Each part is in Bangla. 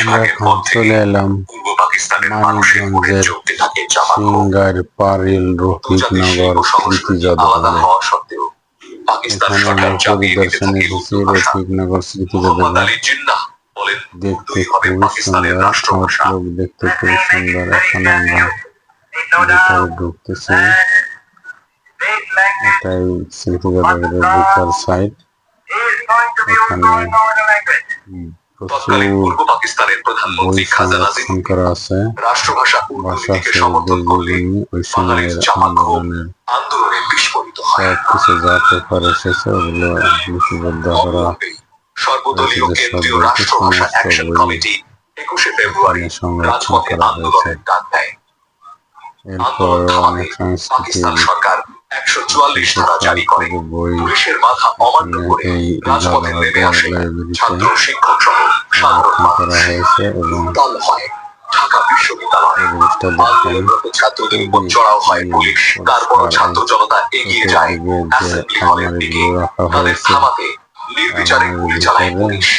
আমরা এখন চলে এলাম মানিকগঞ্জের সিংগার পারিল রফিকনগর স্মৃতি জাদুঘরে। এখানে আমরা পরিদর্শনে এসেছি রফিকনগর স্মৃতি জাদুঘর। দেখতে খুবই সুন্দর, লোক দেখতে খুবই সুন্দর। এখন আমরা ভিতরে ঢুকতেছি। এটাই স্মৃতি জাদুঘরের ভিতর সাইড। এখানে প্রচুর বই সংরক্ষণ করা আছে, ভাষা শহীদদের জীবনী, ওই সময়ের আন্দোলনের সবকিছু যা পেপার এসেছে ওগুলো লিপিবদ্ধ করা সদস্যদেরকে সমস্ত বই এখানে সংরক্ষণ করা হয়েছে। এরপর অনেক সাংস্কৃতিক বই এই লাইব্রেরিতে সংরক্ষণ করা হয়েছে এবং আলমারিগুলো রাখা হয়েছে।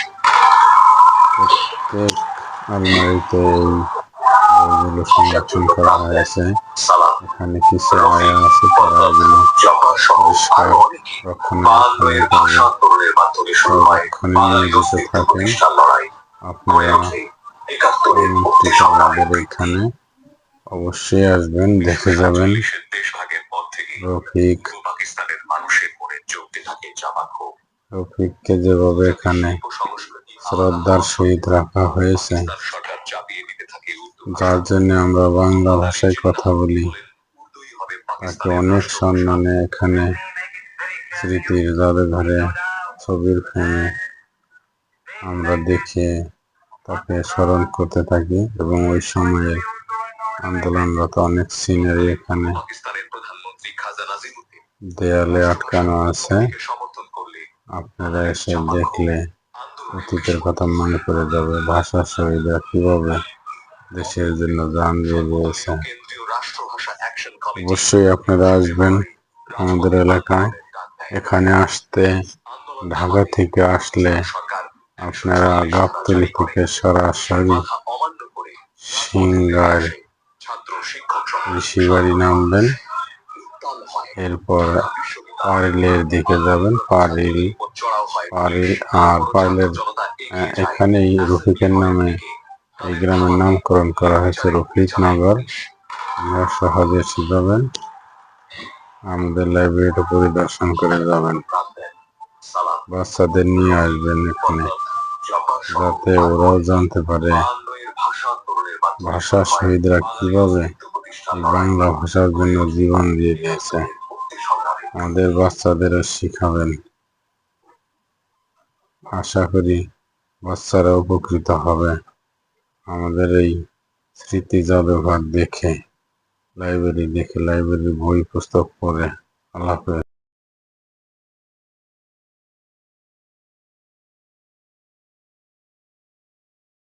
প্রত্যেক আলমারিতে এই বইগুলো সংরক্ষণ করা হয়েছে। এখানে কিছু আয়া আছে, তারা এগুলো পরিষ্কার রক্ষণাবেক্ষণে নিয়োজিত থাকেন। আপনারা আমাদের এখানে অবশ্যই আসবেন, দেখে যাবেন। রফিককে যেভাবে এখানে শ্রদ্ধার সহিত রাখা হয়েছে, যার জন্য আমরা বাংলা ভাষায় কথা বলি, তাকে অনেক সম্মানে এখানে স্মৃতির জাদুঘরে ছবির ফ্রেমে আমরা দেখে তাকে স্মরণ করতে থাকি। এবং ওই সময়ে আন্দোলনরত অনেক সিনারি এখানে দেয়ালে আটকানো আছে। আপনারা এসে দেখলে অতীতের কথা মনে পড়ে যাবে, ভাষা শহীদরা কিভাবে দেশের জন্য জান দিয়ে দিয়েছে। অবশ্যই আপনারা আসবেন আমাদের এলাকায়। এখানে আসতে ঢাকা থেকে আসলে আপনারা গাবতলী থেকে সরাসরি সিংগার ঋষিবাড়ি নামবেন। এরপর পারিলের দিকে যাবেন, পারিল আর পারিলের এখানেই রফিকের নামে এই গ্রামের নামকরণ করা হয়েছে রফিকনগর। আপনারা সহজে এসে যাবেন, আমাদের লাইব্রেরিটা পরিদর্শন করে যাবেন। বাচ্চাদের নিয়ে আসবেন এখানে, যাতে ওরাও জানতে পারে ভাষা শহীদরা কিভাবে বাংলা ভাষার জন্য জীবন দিয়ে দিয়েছে। আমাদের বাচ্চাদেরও শিখাবেন। আশা করি বাচ্চারা উপকৃত হবে আমাদের এই স্মৃতি জাদুঘর দেখে, লাইব্রেরি বই পুস্তক পড়ে। আল্লাহ হাফেজ।